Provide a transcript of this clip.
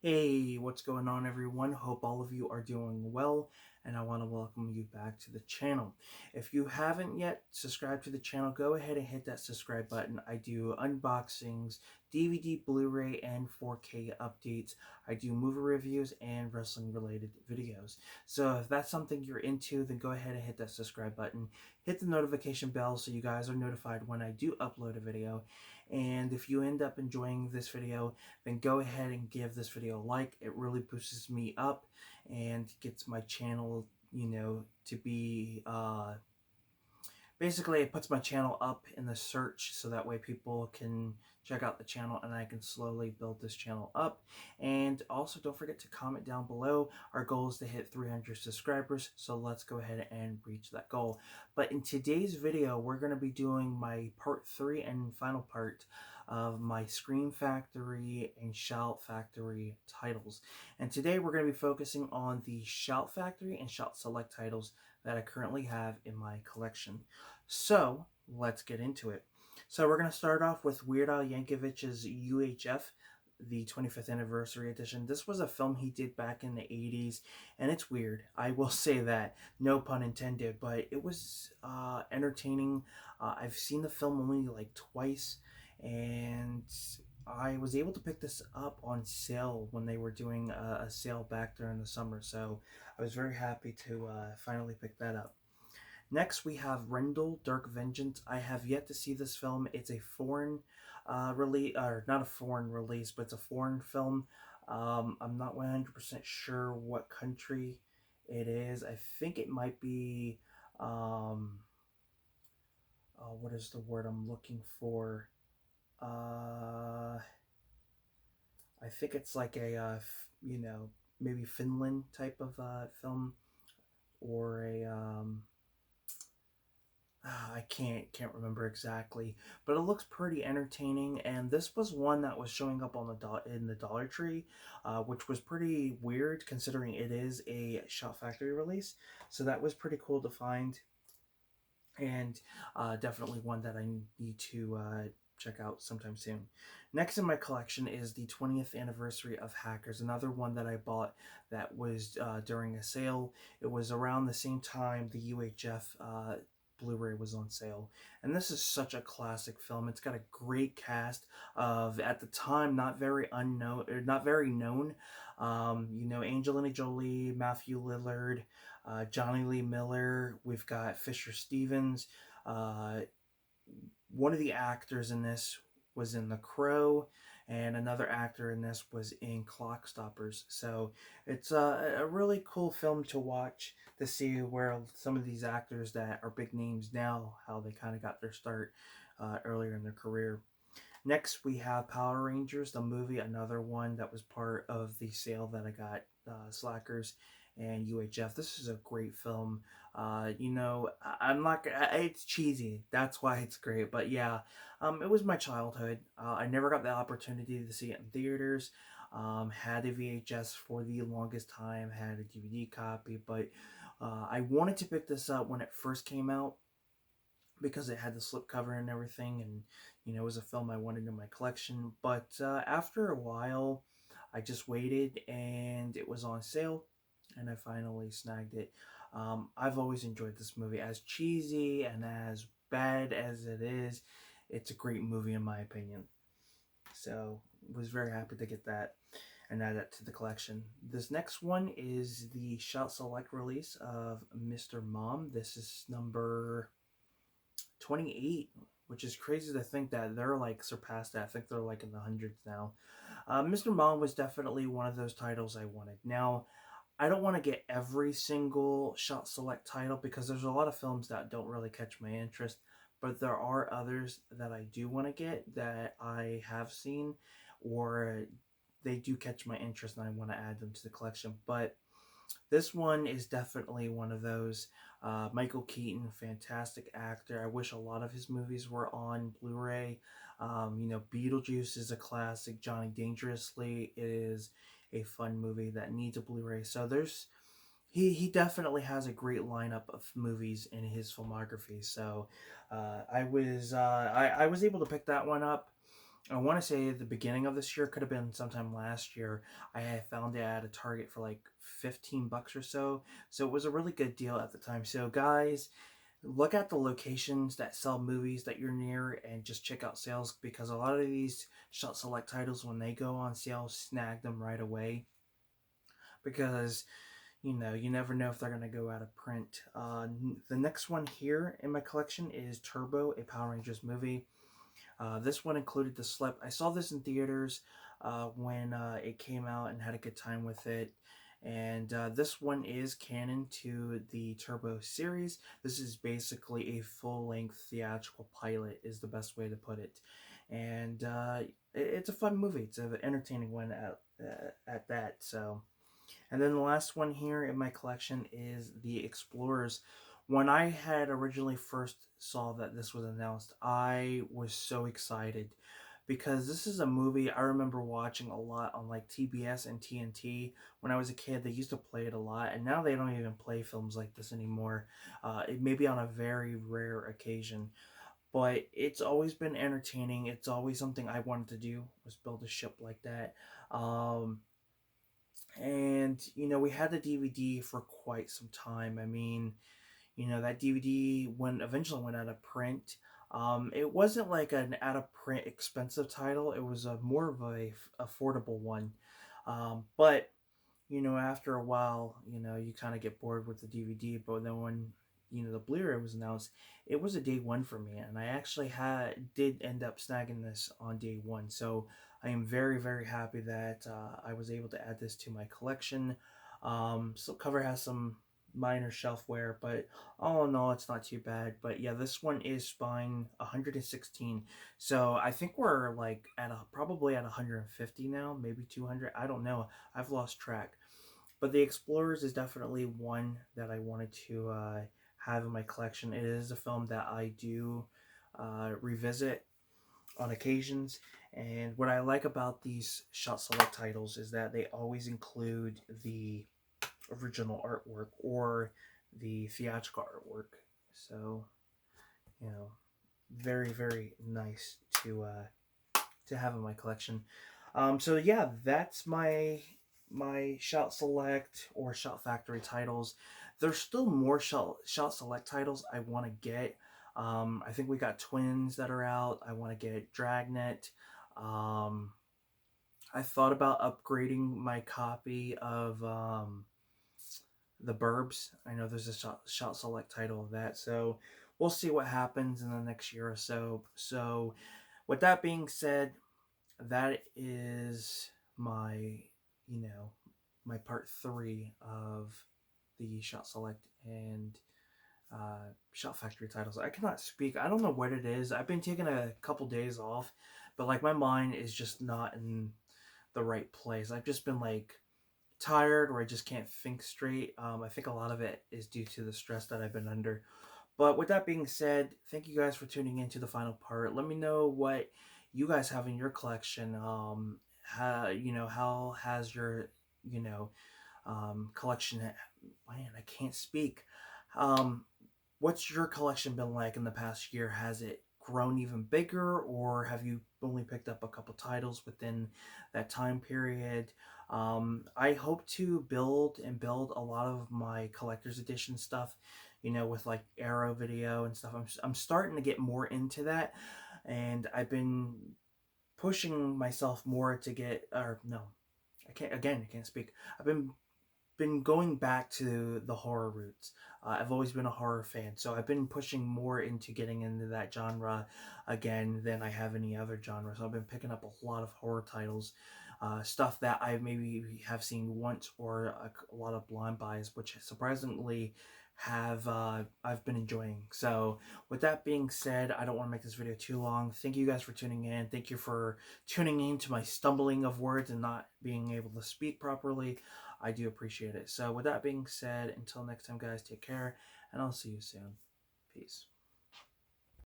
Hey, what's going on, everyone? Hope all of you are doing well, and I want to welcome you back to the channel. If you haven't yet subscribed to the channel, go ahead and hit that subscribe button. I do unboxings, DVD, Blu-ray, and 4K updates. I do movie reviews and wrestling-related videos. So if that's something you're into, then go ahead and hit that subscribe button. Hit the notification bell so you guys are notified when I do upload a video. And if you end up enjoying this video, then go ahead and give this video a like. It really boosts me up and gets my channel, to be, basically it puts my channel up in the search so that way people can check out the channel and I can slowly build this channel up. And also don't forget to comment down below. Our goal is to hit 300 subscribers, so let's go ahead and reach that goal. But in today's video, we're going to be doing my part 3 and final part of my Scream Factory and Shout Factory titles. And today we're going to be focusing on the Shout Factory and Shout Select titles that I currently have in my collection. So let's get into it. So we're going to start off with Weird Al Yankovic's UHF, the 25th anniversary edition. This was a film he did back in the 80s, and it's weird. I will say that, no pun intended, but it was entertaining. I've seen the film only like twice, and I was able to pick this up on sale when they were doing a sale back during the summer, so I was very happy to finally pick that up. Next, we have Rendell, Dark Vengeance. I have yet to see this film. It's a foreign release, or not a foreign release, but it's a foreign film. I'm not 100% sure what country it is. I think it might be, what is the word I'm looking for? I think it's like a, maybe Finland type of film, or a, I can't remember exactly, but it looks pretty entertaining. And this was one that was showing up on in the Dollar Tree, which was pretty weird considering it is a Shout Factory release. So that was pretty cool to find, and definitely one that I need to check out sometime soon. Next in my collection is the 20th anniversary of Hackers, another one that I bought that was during a sale. It was around the same time the UHF Blu-ray was on sale, and this is such a classic film. It's got a great cast of, at the time, not very unknown or not very known. Angelina Jolie, Matthew Lillard, Johnny Lee Miller. We've got Fisher Stevens. Uh, One of the actors in this was in The Crow, and another actor in this was in Clock Stoppers. So it's a really cool film to watch, to see where some of these actors that are big names now, how they kind of got their start earlier in their career. Next, we have Power Rangers, the movie, another one that was part of the sale that I got, Slackers and UHF. This is a great film. I'm not. It's cheesy. That's why it's great. But yeah, it was my childhood. I never got the opportunity to see it in theaters. Had a VHS for the longest time. Had a DVD copy, but I wanted to pick this up when it first came out because it had the slipcover and everything, and it was a film I wanted in my collection. But after a while, I just waited, and it was on sale, and I finally snagged it. I've always enjoyed this movie. As cheesy and as bad as it is, it's a great movie in my opinion. So was very happy to get that and add that to the collection. This next one is the Shout Select release of Mr. Mom. This is number 28, which is crazy to think that they're like surpassed that. I think they're like in the hundreds now. Mr. Mom was definitely one of those titles I wanted. Now, I don't want to get every single Shout Select title because there's a lot of films that don't really catch my interest, but there are others that I do want to get that I have seen, or they do catch my interest and I want to add them to the collection. But this one is definitely one of those. Michael Keaton, fantastic actor. I wish a lot of his movies were on Blu-ray. Beetlejuice is a classic. Johnny Dangerously is a fun movie that needs a Blu-ray. So he definitely has a great lineup of movies in his filmography. So I was able to pick that one up. I want to say at the beginning of this year, could have been sometime last year. I had found it at a Target for like $15 or so. So it was a really good deal at the time. So guys, look at the locations that sell movies that you're near and just check out sales, because a lot of these Shot Select titles, when they go on sale, snag them right away, because you never know if they're going to go out of print. The next one here in my collection is Turbo, a Power Rangers movie. This one included the slip. I saw this in theaters when it came out and had a good time with it. And this one is canon to the Turbo series. This is basically a full-length theatrical pilot, is the best way to put it. And it's a fun movie. It's an entertaining one at that. So, and then the last one here in my collection is The Explorers. When I had originally first saw that this was announced, I was so excited, because this is a movie I remember watching a lot on like TBS and TNT when I was a kid. They used to play it a lot, and now they don't even play films like this anymore. It may be on a very rare occasion, but it's always been entertaining. It's always something I wanted to do, was build a ship like that. And we had the DVD for quite some time. I mean, that DVD when eventually went out of print. It wasn't like an out of print expensive title. It was a more of a affordable one. But after a while, you kind of get bored with the DVD. But then when the Blu-ray was announced, it was a day one for me, and I actually did end up snagging this on day one. So I am very, very happy that I was able to add this to my collection. So cover has some minor shelf wear, but all in all, it's not too bad. But yeah, this one is spine 116. So I think we're like probably at 150 now, maybe 200. I don't know. I've lost track. But the Explorers is definitely one that I wanted to have in my collection. It is a film that I do revisit on occasions. And what I like about these Shot Select titles is that they always include the original artwork or the theatrical artwork. So, you know, very, very nice to have in my collection. So yeah, that's my Shout Select or Shout Factory titles. There's still more Shout Select titles I want to get. I think we got Twins that are out. I want to get Dragnet. Um, I thought about upgrading my copy of The Burbs. I know there's a Shout Select title of that. So we'll see what happens in the next year or so. So with that being said, that is my, you know, my part three of the Shot Select and Shot Factory titles. I cannot speak. I don't know what it is. I've been taking a couple days off, but like my mind is just not in the right place. I've just been like tired, or I just can't think straight. I think a lot of it is due to the stress that I've been under. But with that being said, thank you guys for tuning in to the final part. Let me know what you guys have in your collection. How has your you know collection? Man, I can't speak. Um, what's your collection been like in the past year? Has it grown even bigger, or have you only picked up a couple titles within that time period? I hope to build a lot of my collector's edition stuff, with like Arrow Video and stuff. I'm starting to get more into that, and I've been pushing myself more to get, or no, I can't speak. I've been going back to the horror roots. I've always been a horror fan, so I've been pushing more into getting into that genre again than I have any other genre. So I've been picking up a lot of horror titles, stuff that I maybe have seen once, or a lot of blind buys, which surprisingly have I've been enjoying. So with that being said, I don't want to make this video too long. Thank you guys for tuning in. Thank you for tuning in to my stumbling of words and not being able to speak properly. I do appreciate it. So with that being said, until next time, guys, take care, and I'll see you soon. Peace.